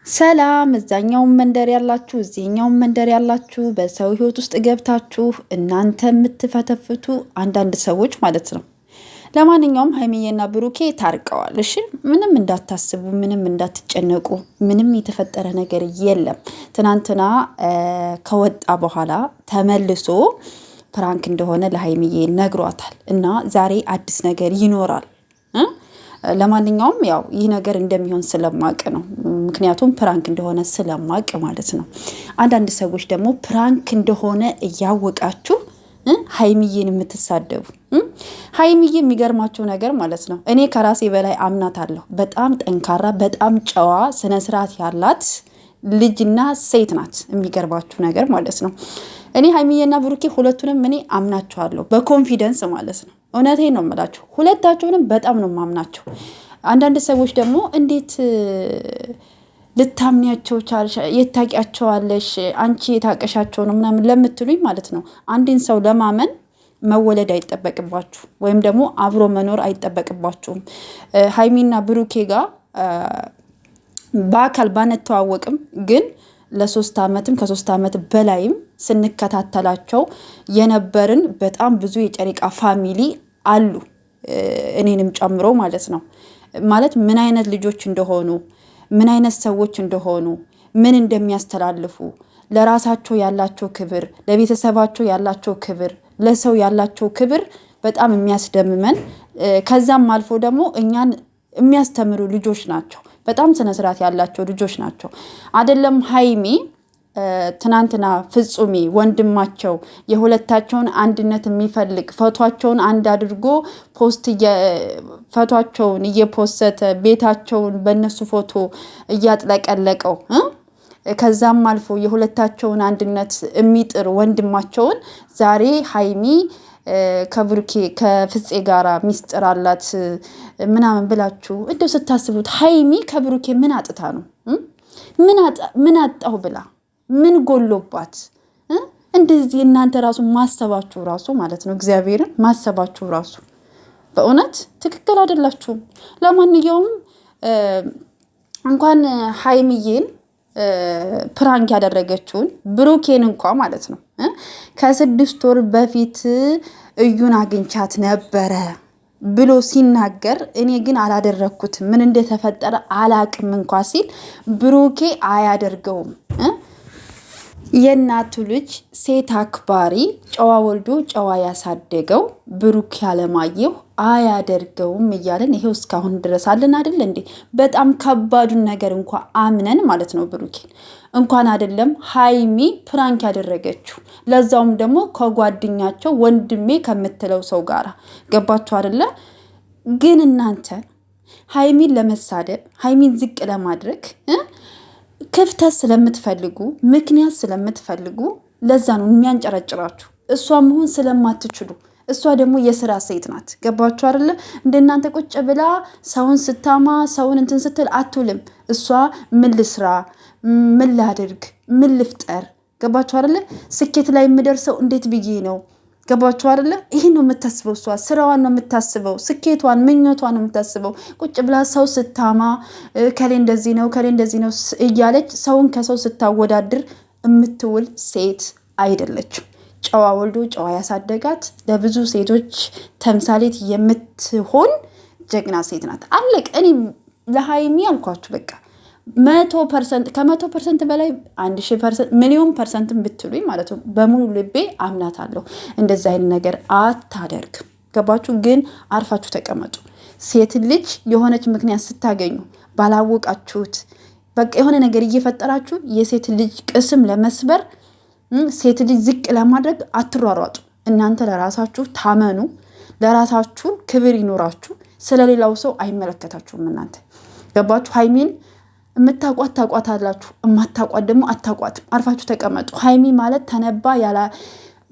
ሰላም እዛኛው መንደር ያላችሁ እዚህኛው መንደር ያላችሁ በሰው ህይወት ውስጥ ገብታችሁ እናንተ የምትፈተፍቱ አንዳንድ ሰዎች ማለት ነው። ለማንኛውም ሀይሚዬና ብሩኬ ታርቀዋል። እሺ ምንም እንዳታስቡ፣ ምንም እንዳትጨነቁ፣ ምንም የተፈጠረ ነገር የለም። ትናንትና ከወጣ በኋላ ተመልሶ ፕራንክ እንደሆነ ለሀይሚዬ ነግሯታል እና ዛሬ አዲስ ነገር ይኖራል። ለማንኛውም ያው ይህ ነገር እንደሚሆን ስለማቅ ነው። ምክንያቱም ፕራንክ እንደሆነ ስለማቅ ማለት ነው። አንዳንድ ሰዎች ደግሞ ፕራንክ እንደሆነ እያወቃችሁ ሀይሚዬን የምትሳደቡ ሀይሚዬ የሚገርማቸው ነገር ማለት ነው። እኔ ከራሴ በላይ አምናታለሁ። በጣም ጠንካራ፣ በጣም ጨዋ፣ ስነስርዓት ያላት ልጅና ሴት ናት። የሚገርባችሁ ነገር ማለት ነው። እኔ ሀይሚዬና ብሩኬ ሁለቱንም እኔ አምናቸዋለሁ በኮንፊደንስ ማለት ነው። እውነቴን ነው የምላችሁ። ሁለታቸውንም በጣም ነው ማምናቸው። አንዳንድ ሰዎች ደግሞ እንዴት ልታምኛቸው ቻልሽ? የታውቂያቸዋለሽ? አንቺ የታቀሻቸው ነው ምናምን ለምትሉኝ ማለት ነው። አንድን ሰው ለማመን መወለድ አይጠበቅባችሁ ወይም ደግሞ አብሮ መኖር አይጠበቅባችሁም። ሀይሚና ብሩኬ ጋር በአካል ባንተዋወቅም ግን ለ3 ዓመትም ከ3 ዓመት በላይም ስንከታተላቸው የነበርን በጣም ብዙ የጨሪቃ ፋሚሊ አሉ፣ እኔንም ጨምሮ ማለት ነው። ማለት ምን አይነት ልጆች እንደሆኑ፣ ምን አይነት ሰዎች እንደሆኑ፣ ምን እንደሚያስተላልፉ፣ ለራሳቸው ያላቸው ክብር፣ ለቤተሰባቸው ያላቸው ክብር፣ ለሰው ያላቸው ክብር በጣም የሚያስደምመን፣ ከዛም አልፎ ደግሞ እኛን የሚያስተምሩ ልጆች ናቸው። በጣም ስነስርዓት ያላቸው ልጆች ናቸው። አይደለም ሀይሚ ትናንትና ፍጹሜ ወንድማቸው የሁለታቸውን አንድነት የሚፈልግ ፎቶቸውን አንድ አድርጎ ፎቶቸውን እየፖሰተ ቤታቸውን በእነሱ ፎቶ እያጥለቀለቀው ከዛም አልፎ የሁለታቸውን አንድነት የሚጥር ወንድማቸውን ዛሬ ሀይሚ ከብሩኬ ከፍፄ ጋራ ሚስጥር አላት ምናምን ብላችሁ እንደው ስታስቡት ሀይሚ ከብሩኬ ምን አጥታ ነው? ምን አጣው ብላ ምን ጎሎባት? እንደዚህ እናንተ ራሱ ማሰባችሁ ራሱ ማለት ነው፣ እግዚአብሔርን ማሰባችሁ ራሱ በእውነት ትክክል አይደላችሁም። ለማንኛውም እንኳን ሀይሚዬን ፕራንክ ያደረገችውን ብሩኬን እንኳ ማለት ነው ከ6 ወር በፊት እዩን አግኝቻት ነበረ ብሎ ሲናገር እኔ ግን አላደረኩትም፣ ምን እንደተፈጠረ አላቅም እንኳ ሲል ብሩኬ አያደርገውም። የእናቱ ልጅ ሴት አክባሪ ጨዋ ወልዶ ጨዋ ያሳደገው ብሩኬ አለማየሁ አያደርገውም እያለን ይሄው እስካሁን ድረስ አለን አይደል እንዴ? በጣም ከባዱን ነገር እንኳ አምነን ማለት ነው። ብሩኬ እንኳን አይደለም ሀይሚ ፕራንክ ያደረገችው ለዛውም ደግሞ ከጓደኛቸው ወንድሜ ከምትለው ሰው ጋር ገባችሁ አይደለ? ግን እናንተ ሀይሚን ለመሳደብ ሀይሚን ዝቅ ለማድረግ ክፍተት ስለምትፈልጉ ምክንያት ስለምትፈልጉ ለዛ ነው የሚያንጨረጭራችሁ። እሷ መሆን ስለማትችሉ እሷ ደግሞ የስራ ሴት ናት። ገባችሁ አይደለ? እንደናንተ ቁጭ ብላ ሰውን ስታማ ሰውን እንትን ስትል አትውልም። እሷ ምን ልስራ፣ ምን ላድርግ፣ ምን ልፍጠር፣ ገባችሁ አይደለ? ስኬት ላይ የምደርሰው እንዴት ብዬ ነው? ገባችሁ አይደለ? ይሄን ነው የምታስበው። እሷ ስራዋን ነው የምታስበው፣ ስኬቷን ምኞቷን ነው የምታስበው። ቁጭ ብላ ሰው ስታማ ከሌ እንደዚህ ነው ከሌ እንደዚህ ነው እያለች ሰውን ከሰው ስታወዳድር የምትውል ሴት አይደለችም። ጨዋ ወልዶ ጨዋ ያሳደጋት ለብዙ ሴቶች ተምሳሌት የምትሆን ጀግና ሴት ናት። አለቅ እኔ ለሀይሚ አልኳችሁ በቃ 100% ከ100% በላይ 1000% ሚሊዮን ፐርሰንትን ብትሉኝ ማለት ነው በሙሉ ልቤ አምናታለሁ። እንደዛ አይነት ነገር አታደርግም። ገባችሁ? ግን አርፋችሁ ተቀመጡ። ሴት ልጅ የሆነች ምክንያት ስታገኙ ባላወቃችሁት በቃ የሆነ ነገር እየፈጠራችሁ የሴት ልጅ ቅስም ለመስበር ሴት ልጅ ዝቅ ለማድረግ አትሯሯጡ። እናንተ ለራሳችሁ ታመኑ፣ ለራሳችሁ ክብር ይኖራችሁ። ስለሌላው ሰው አይመለከታችሁም። እናንተ ገባችሁ? ሀይሚን የምታቋት ታቋታላችሁ፣ የማታቋት ደግሞ አታቋትም። አርፋችሁ ተቀመጡ። ሀይሚ ማለት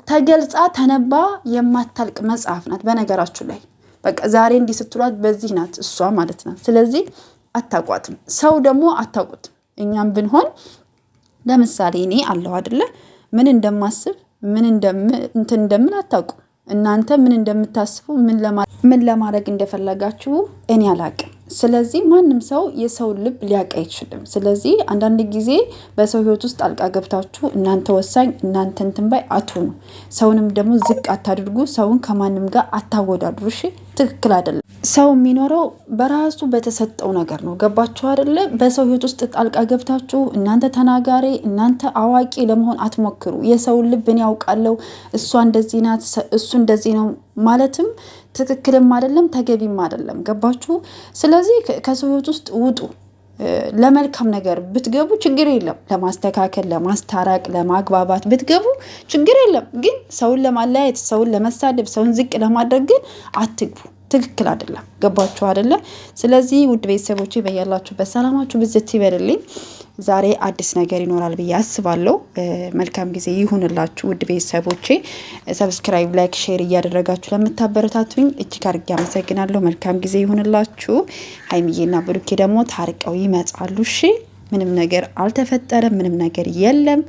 ተገልጻ ተነባ የማታልቅ መጽሐፍ ናት። በነገራችሁ ላይ በቃ ዛሬ እንዲህ ስትሏት በዚህ ናት እሷ ማለት ናት። ስለዚህ አታቋትም። ሰው ደግሞ አታውቁትም። እኛም ብንሆን ለምሳሌ እኔ አለሁ አይደለ? ምን እንደማስብ ምን እንደምን አታውቁም። እናንተ ምን እንደምታስቡ ምን ለማድረግ እንደፈለጋችሁ እኔ አላቅም። ስለዚህ ማንም ሰው የሰው ልብ ሊያውቅ አይችልም። ስለዚህ አንዳንድ ጊዜ በሰው ህይወት ውስጥ ጣልቃ ገብታችሁ እናንተ ወሳኝ እናንተ እንትን ባይ አትሁኑ። ሰውንም ደግሞ ዝቅ አታድርጉ። ሰውን ከማንም ጋር አታወዳድሩ። እሺ፣ ትክክል አይደለም። ሰው የሚኖረው በራሱ በተሰጠው ነገር ነው። ገባችሁ አይደለ? በሰው ህይወት ውስጥ ጣልቃ ገብታችሁ እናንተ ተናጋሪ እናንተ አዋቂ ለመሆን አትሞክሩ። የሰውን ልብ እኔ ያውቃለሁ፣ እሷ እንደዚህ ናት፣ እሱ እንደዚህ ነው ማለትም ትክክልም አይደለም ተገቢም አይደለም። ገባችሁ? ስለዚህ ከሰው ህይወት ውስጥ ውጡ። ለመልካም ነገር ብትገቡ ችግር የለም። ለማስተካከል፣ ለማስታረቅ፣ ለማግባባት ብትገቡ ችግር የለም። ግን ሰውን ለማለያየት፣ ሰውን ለመሳደብ፣ ሰውን ዝቅ ለማድረግ ግን አትግቡ። ትክክል አይደለም። ገባችሁ አይደለም? ስለዚህ ውድ ቤተሰቦቼ በያላችሁበት ሰላማችሁ ብዝት ይበልልኝ። ዛሬ አዲስ ነገር ይኖራል ብዬ አስባለሁ። መልካም ጊዜ ይሁንላችሁ ውድ ቤተሰቦቼ። ሰብስክራይብ፣ ላይክ፣ ሼር እያደረጋችሁ ለምታበረታቱኝ እጅግ አድርጌ አመሰግናለሁ። መልካም ጊዜ ይሁንላችሁ። ሀይሚዬና ብሩኬ ደግሞ ታርቀው ይመጣሉ። እሺ፣ ምንም ነገር አልተፈጠረም። ምንም ነገር የለም።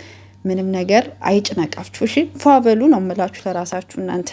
ምንም ነገር አይጭነቃችሁ። እሺ፣ ፏ በሉ ነው የምላችሁ ለራሳችሁ እናንተ